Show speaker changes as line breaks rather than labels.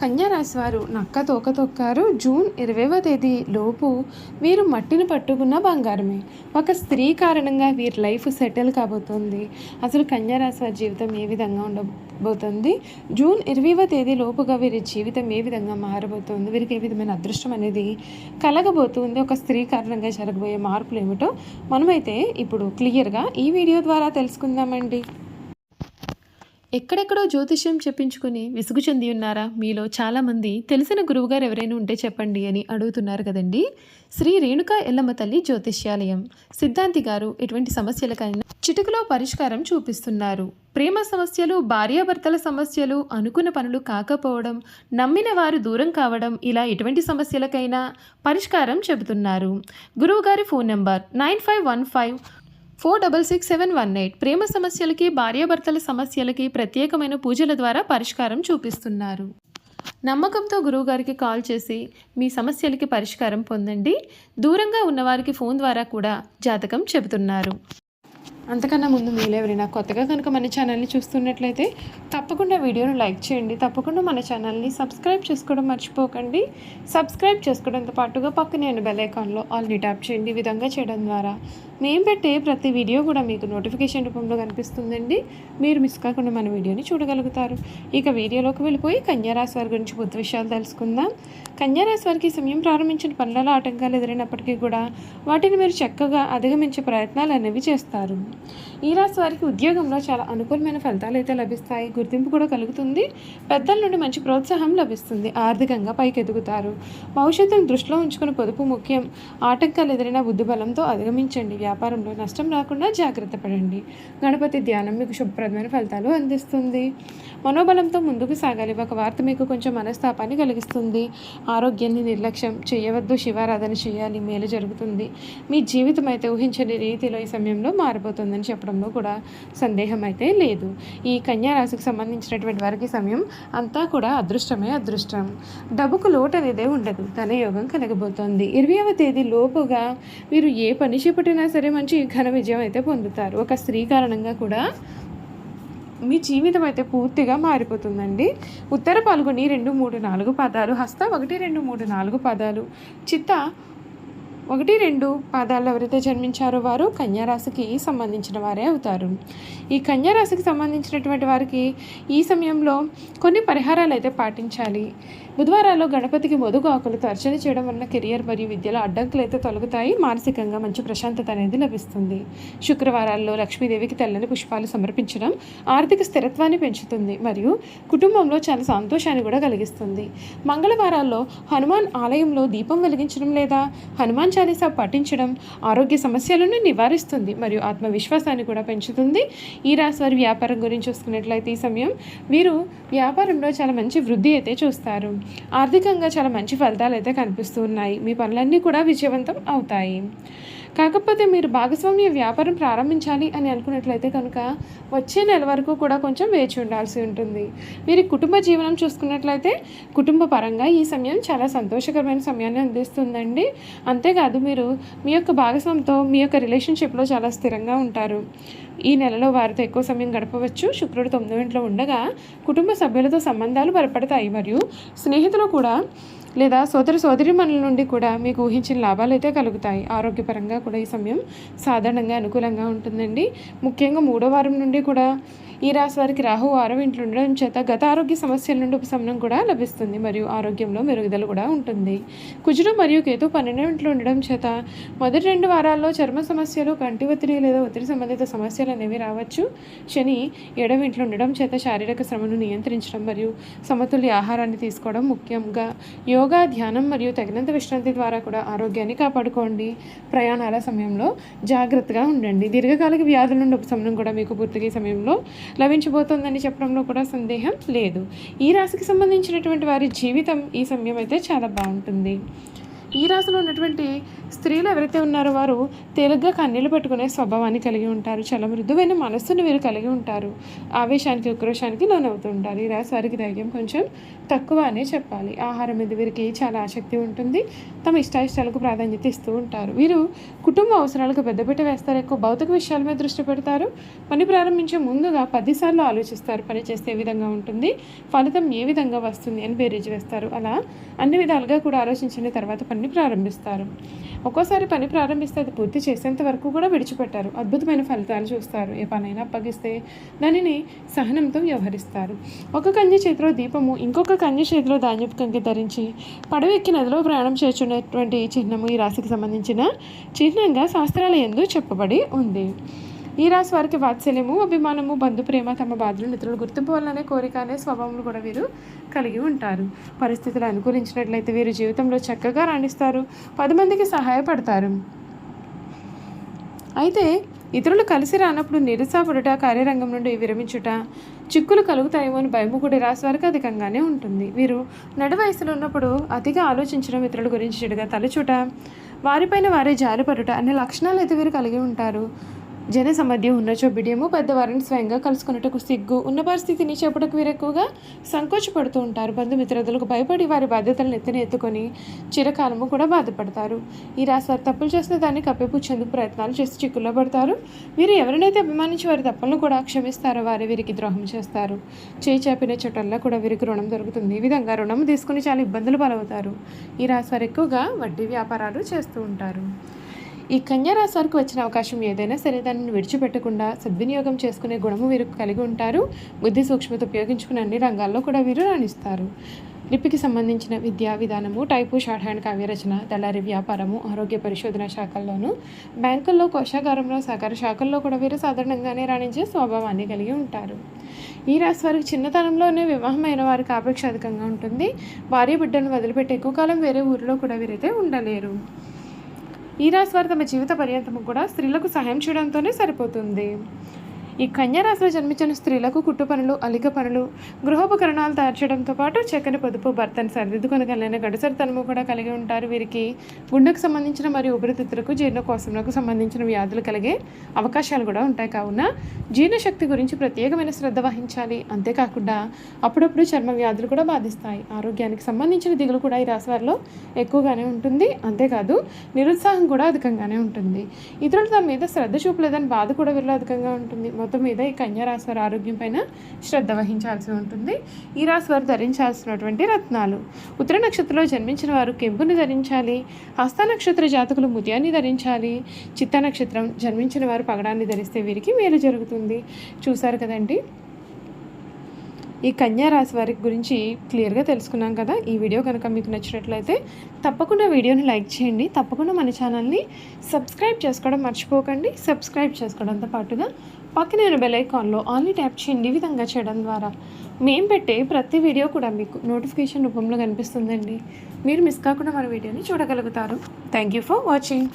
కన్యా రాశి వారు నక్క తోక తొక్కారు. జూన్ 20వ తేదీ లోపు వీరు మట్టిని పట్టుకున్న బంగారమే. ఒక స్త్రీ కారణంగా వీరి లైఫ్ సెటిల్ కాబోతుంది. అసలు కన్యా రాశి వారి జీవితం ఏ విధంగా ఉండబోతుంది, జూన్ 20వ తేదీ లోపుగా వీరి జీవితం ఏ విధంగా మారబోతుంది, వీరికి ఏ విధమైన అదృష్టం అనేది కలగబోతుంది, ఒక స్త్రీ కారణంగా జరగబోయే మార్పులు ఏమిటో మనమైతే ఇప్పుడు క్లియర్గా ఈ వీడియో ద్వారా తెలుసుకుందామండి. ఎక్కడెక్కడో జ్యోతిష్యం చెప్పించుకొని విసుగు చెంది ఉన్నారా? మీలో చాలామంది తెలిసిన గురువుగారు ఎవరైనా ఉంటే చెప్పండి అని అడుగుతున్నారు కదండి. శ్రీ రేణుకా ఎల్లమ్మ తల్లి జ్యోతిష్యాలయం సిద్ధాంతి గారు ఎటువంటి సమస్యలకైనా చిటికలో పరిష్కారం చూపిస్తున్నారు. ప్రేమ సమస్యలు, భార్యాభర్తల సమస్యలు, అనుకున్న పనులు కాకపోవడం, నమ్మిన వారు దూరం కావడం, ఇలా ఎటువంటి సమస్యలకైనా పరిష్కారం చెబుతున్నారు. గురువుగారి ఫోన్ నెంబర్ 9515466718. ప్రేమ సమస్యలకి, భార్యాభర్తల సమస్యలకి ప్రత్యేకమైన పూజల ద్వారా పరిష్కారం చూపిస్తున్నారు. నమ్మకంతో గురువుగారికి కాల్ చేసి మీ సమస్యలకి పరిష్కారం పొందండి. దూరంగా ఉన్నవారికి ఫోన్ ద్వారా కూడా జాతకం చెబుతున్నారు. అంతకన్నా ముందు మీరు ఎవరైనా కొత్తగా కనుక మన ఛానల్ని చూస్తున్నట్లయితే తప్పకుండా వీడియోను లైక్ చేయండి. తప్పకుండా మన ఛానల్ని సబ్స్క్రైబ్ చేసుకోవడం మర్చిపోకండి. సబ్స్క్రైబ్ చేసుకోవడంతో పాటుగా పక్కనే ఉన్న బెల్ ఐకాన్లో ఆల్ని ట్యాప్ చేయండి. ఈ విధంగా చేయడం ద్వారా మేము పెట్టే ప్రతి వీడియో కూడా మీకు నోటిఫికేషన్ రూపంలో కనిపిస్తుందండి. మీరు మిస్ కాకుండా మన వీడియోని చూడగలుగుతారు. ఇక వీడియోలోకి వెళ్ళిపోయి కన్యారాశి వారి గురించి కొత్త విషయాలు తెలుసుకుందాం. కన్యారాశి వారికి సమయం ప్రారంభించిన పనులలో ఆటంకాలు ఎదురైనప్పటికీ కూడా వాటిని మీరు చక్కగా అధిగమించే ప్రయత్నాలు అనేవి చేస్తారు. ఈ రాశి వారికి ఉద్యోగంలో చాలా అనుకూలమైన ఫలితాలు అయితే లభిస్తాయి. గుర్తింపు కూడా కలుగుతుంది. పెద్దల నుండి మంచి ప్రోత్సాహం లభిస్తుంది. ఆర్థికంగా పైకి ఎదుగుతారు. భవిష్యత్తును దృష్టిలో ఉంచుకుని పొదుపు ముఖ్యం. ఆటంకాలు ఎదురైన బుద్ధిబలంతో అధిగమించండి. వ్యాపారంలో నష్టం రాకుండా జాగ్రత్త పడండి. గణపతి ధ్యానం మీకు శుభప్రదమైన ఫలితాలు అందిస్తుంది. మనోబలంతో ముందుకు సాగాలి. ఒక వార్త మీకు కొంచెం మనస్తాపాన్ని కలిగిస్తుంది. ఆరోగ్యాన్ని నిర్లక్ష్యం చేయవద్దు. శివారాధన చేయాలి, మేలు జరుగుతుంది. మీ జీవితం అయితే ఊహించని రీతిలో ఈ సమయంలో మారిపోతుందని చెప్పడంలో కూడా సందేహం అయితే లేదు. ఈ కన్యా రాశికి సంబంధించినటువంటి వారికి సమయం అంతా కూడా అదృష్టమే అదృష్టం. డబ్బుకు లోటు అనేదే ఉండదు. ధనయోగం కలగబోతోంది. 20వ తేదీ లోపుగా వీరు ఏ పని చేపట్టినా సరే మంచి ఘన విజయం అయితే పొందుతారు. ఒక స్త్రీ కారణంగా కూడా మీ జీవితం అయితే పూర్తిగా మారిపోతుందండి. ఉత్తర పాల్గొని 2, 3, 4 పాదాలు, హస్త 1, 2, 3, 4 పాదాలు, చిత్త 1, 2 పాదాల్లో ఎవరైతే జన్మించారో వారు కన్యారాశికి సంబంధించిన వారే అవుతారు. ఈ కన్యారాశికి సంబంధించినటువంటి వారికి ఈ సమయంలో కొన్ని పరిహారాలు అయితే పాటించాలి. బుధవారాల్లో గణపతికి మొదుగు ఆకులతో అర్చన చేయడం వలన కెరియర్ మరియు విద్యలో అడ్డంకులు అయితే తొలగుతాయి. మానసికంగా మంచి ప్రశాంతత అనేది లభిస్తుంది. శుక్రవారాల్లో లక్ష్మీదేవికి తెల్లని పుష్పాలు సమర్పించడం ఆర్థిక స్థిరత్వాన్ని పెంచుతుంది మరియు కుటుంబంలో చాలా సంతోషాన్ని కూడా కలిగిస్తుంది. మంగళవారాల్లో హనుమాన్ ఆలయంలో దీపం వెలిగించడం లేదా హనుమాన్ చాలీసా పఠించడం ఆరోగ్య సమస్యలను నివారిస్తుంది మరియు ఆత్మవిశ్వాసాన్ని కూడా పెంచుతుంది. ఈ రాశి వారి వ్యాపారం గురించి చూసుకున్నట్లయితే ఈ సమయం వీరు వ్యాపారంలో చాలా మంచి వృద్ధి అయితే చూస్తారు. ఆర్థికంగా చాలా మంచి ఫలితాలు అయితే కనిపిస్తూ ఉన్నాయి. మీ పనులన్నీ కూడా విజయవంతం అవుతాయి. కాకపోతే మీరు భాగస్వామ్య వ్యాపారం ప్రారంభించాలి అని అనుకున్నట్లయితే కనుక వచ్చే నెల వరకు కూడా కొంచెం వేచి ఉండాల్సి ఉంటుంది. మీరు కుటుంబ జీవనం చూసుకున్నట్లయితే కుటుంబ పరంగా ఈ సమయం చాలా సంతోషకరమైన సమయాన్ని అందిస్తుందండి. అంతేకాదు మీరు మీ యొక్క భాగస్వామితో మీ యొక్క రిలేషన్షిప్లో చాలా స్థిరంగా ఉంటారు. ఈ నెలలో వారితో ఎక్కువ సమయం గడపవచ్చు. శుక్రుడు 9వ ఇంట్లో ఉండగా కుటుంబ సభ్యులతో సంబంధాలు బలపడతాయి మరియు స్నేహితులు కూడా లేదా సోదరిమణుల నుండి కూడా మీకు ఊహించిన లాభాలు అయితే కలుగుతాయి. ఆరోగ్యపరంగా కూడా ఈ సమయం సాధారణంగా అనుకూలంగా ఉంటుందండి. ముఖ్యంగా 3వ వారం నుండి కూడా ఈ రాశి వారికి రాహు 6వ ఇంట్లో ఉండడం చేత గత ఆరోగ్య సమస్యల నుండి ఉపశమనం కూడా లభిస్తుంది మరియు ఆరోగ్యంలో మెరుగుదల కూడా ఉంటుంది. కుజుడు మరియు కేతు 12వ ఇంట్లో ఉండడం చేత మొదటి 2 వారాల్లో చర్మ సమస్యలు, కంటి ఒత్తిడి లేదా ఒత్తిడి సంబంధిత సమస్యలు అనేవి రావచ్చు. శని 7వ ఇంట్లో ఉండడం చేత శారీరక శ్రమను నియంత్రించడం మరియు సమతుల్య ఆహారాన్ని తీసుకోవడం ముఖ్యంగా యోగా, ధ్యానం మరియు తగినంత విశ్రాంతి ద్వారా కూడా ఆరోగ్యాన్ని కాపాడుకోండి. ప్రయాణాల సమయంలో జాగ్రత్తగా ఉండండి. దీర్ఘకాలిక వ్యాధుల నుండి ఉపశమనం కూడా మీకు పూర్తిగా ఈ సమయంలో లభించబోతోందని చెప్పడంలో కూడా సందేహం లేదు. ఈ రాశికి సంబంధించినటువంటి వారి జీవితం ఈ సమయం అయితే చాలా బాగుంటుంది. ఈ రాశిలో ఉన్నటువంటి స్త్రీలు ఎవరైతే ఉన్నారో వారు తేలిగ్గా కన్నీళ్లు పెట్టుకునే స్వభావాన్ని కలిగి ఉంటారు. చాలా మృదువైన మనస్సును వీరు కలిగి ఉంటారు. ఆవేశానికి ఉక్రోషానికి లోనవుతూ ఉంటారు. ఈ రాశి వారికి ధైర్యం కొంచెం తక్కువ అనే చెప్పాలి. ఆహారం మీద వీరికి చాలా ఆసక్తి ఉంటుంది. తమ ఇష్టాయిష్టాలకు ప్రాధాన్యత ఇస్తూ ఉంటారు. వీరు కుటుంబ అవసరాలకు పెద్దపీట వేస్తారు. ఎక్కువ భౌతిక విషయాల మీద దృష్టి పెడతారు. పని ప్రారంభించే ముందుగా 10 సార్లు ఆలోచిస్తారు. పని చేస్తే ఏ విధంగా ఉంటుంది, ఫలితం ఏ విధంగా వస్తుంది అని బేరీజు వేస్తారు. అలా అన్ని విధాలుగా కూడా ఆలోచించిన తర్వాత పని ప్రారంభిస్తారు. ఒక్కోసారి పని ప్రారంభిస్తే అది పూర్తి చేసేంత వరకు కూడా విడిచిపెట్టారు. అద్భుతమైన ఫలితాలు చూస్తారు. ఏ పనైనా అప్పగిస్తే దానిని సహనంతో వ్యవహరిస్తారు. ఒక కన్య చేతిలో దీపము, ఇంకొక కన్య చేతిలో ధాన్యపు కంకి ధరించి పడవ ఎక్కి నదిలో ప్రయాణం చేస్తున్నటువంటి చిహ్నము ఈ రాశికి సంబంధించిన చిహ్నంగా శాస్త్రాల యందు చెప్పబడి ఉంది. ఈ రాశి వారికి వాత్సల్యము, అభిమానము, బంధు ప్రేమ, తమ బాధలను ఇతరులు గుర్తింపవాలనే కోరిక అనే స్వభావం కూడా వీరు కలిగి ఉంటారు. పరిస్థితులు అనుకూలించినట్లయితే వీరు జీవితంలో చక్కగా రాణిస్తారు. 10 మందికి సహాయపడతారు. అయితే ఇతరులు కలిసి రానప్పుడు నిరుత్సాహపడుట, కార్యరంగం నుండి విరమించుట, చిక్కులు కలుగుతాయేమో అని భయము కూడా రాశి వారికి అధికంగానే ఉంటుంది. వీరు నడు వయసులో ఉన్నప్పుడు అతిగా ఆలోచించడం, ఇతరుల గురించి చెడుగా తలచుట, వారిపైన వారే జారిపడుట అనే లక్షణాలు అయితే వీరు కలిగి ఉంటారు. జన సమధ్యం ఉన్నచో బిడియము, పెద్దవారిని స్వయంగా కలుసుకున్నట్టుకు సిగ్గు, ఉన్న పరిస్థితిని చెప్పటకు వీరు ఎక్కువగా సంకోచపడుతూ ఉంటారు. బంధుమిత్రులకు భయపడి వారి బాధ్యతలను ఎత్తుకొని చిరకాలము కూడా బాధపడతారు. ఈ రాశి వారు తప్పులు చేసిన దాన్ని కప్పిపుచ్చేందుకు ప్రయత్నాలు చేసి చిక్కుల్లో పడతారు. వీరు ఎవరినైతే అభిమానించి వారి తప్పులను కూడా క్షమిస్తారో వారే వీరికి ద్రోహం చేస్తారు. చేయి చాపిన చోటల్లా కూడా వీరికి రుణం దొరుకుతుంది. ఈ విధంగా రుణం తీసుకుని చాలా ఇబ్బందులు పాలవుతారు. ఈ రాశి వారు ఎక్కువగా వడ్డీ వ్యాపారాలు చేస్తూ ఉంటారు. ఈ కన్యా రాశి వారికి వచ్చిన అవకాశం ఏదైనా సరే దానిని విడిచిపెట్టకుండా సద్వినియోగం చేసుకునే గుణము వీరు కలిగి ఉంటారు. బుద్ధి సూక్ష్మత ఉపయోగించుకునే అన్ని రంగాల్లో కూడా వీరు రాణిస్తారు. లిపికి సంబంధించిన విద్యా విధానము, టైపు, షార్ట్ హ్యాండ్, కావ్యరచన, దళారీ వ్యాపారము, ఆరోగ్య పరిశోధన శాఖల్లోనూ, బ్యాంకుల్లో, కోశాగారంలో, సహకార శాఖల్లో కూడా వీరు సాధారణంగానే రాణించే స్వభావాన్ని కలిగి ఉంటారు. ఈ రాశి వారికి చిన్నతనంలోనే వివాహమైన వారికి ఆపేక్ష అధికంగా ఉంటుంది. భార్య బిడ్డను వదిలిపెట్టి ఎక్కువ కాలం వేరే ఊరిలో కూడా వీరైతే ఉండలేరు. ఈ రాశి వారు తమ జీవిత పర్యంతము కూడా స్త్రీలకు సహాయం చేయడంతోనే సరిపోతుంది. ఈ కన్యా రాశిలో జన్మించిన స్త్రీలకు కుట్టు పనులు, అలిక పనులు, గృహోపకరణాలు తయారు చేయడంతో పాటు చక్కని పొదుపు, భర్తను సరిదిద్దుకొనగలిగిన గడుసరితనము కూడా కలిగి ఉంటారు. వీరికి గుండెకు సంబంధించిన మరియు ఊపిరితిత్తులకు, జీర్ణకోశంకు సంబంధించిన వ్యాధులు కలిగే అవకాశాలు కూడా ఉంటాయి. కావున జీర్ణశక్తి గురించి ప్రత్యేకమైన శ్రద్ధ వహించాలి. అంతేకాకుండా అప్పుడప్పుడు చర్మ వ్యాధులు కూడా బాధిస్తాయి. ఆరోగ్యానికి సంబంధించిన దిగులు కూడా ఈ రాశి వారిలో ఎక్కువగానే ఉంటుంది. అంతేకాదు నిరుత్సాహం కూడా అధికంగానే ఉంటుంది. ఇతరులు తమ మీద శ్రద్ధ చూపలేదని బాధ కూడా వీరిలో అధికంగా ఉంటుంది. మొత్తం మీద ఈ కన్యా రాశి వారి ఆరోగ్యం పైన శ్రద్ధ వహించాల్సి ఉంటుంది. ఈ రాశి వారు ధరించాల్సినటువంటి రత్నాలు: ఉత్తర నక్షత్రంలో జన్మించిన వారు కెంపుని ధరించాలి. హస్త నక్షత్ర జాతకులు ముత్యాన్ని ధరించాలి. చిత్త నక్షత్రం జన్మించిన వారు పగడాన్ని ధరిస్తే వీరికి మేలు జరుగుతుంది. చూసారు కదండి, ఈ కన్యా రాశి వారి గురించి క్లియర్గా తెలుసుకున్నాం కదా. ఈ వీడియో కనుక మీకు నచ్చినట్లయితే తప్పకుండా వీడియోని లైక్ చేయండి. తప్పకుండా మన ఛానల్ని సబ్స్క్రైబ్ చేసుకోవడం మర్చిపోకండి. సబ్స్క్రైబ్ చేసుకోవడంతో పాటుగా పక్కనే ఉన్న బెల్ ఐకాన్లో ఆల్ని ట్యాప్ చేయండి. ఈ విధంగా చేయడం ద్వారా మేము పెట్టే ప్రతి వీడియో కూడా మీకు నోటిఫికేషన్ రూపంలో కనిపిస్తుందండి. మీరు మిస్ కాకుండా మన వీడియోని చూడగలుగుతారు. Thank you for watching.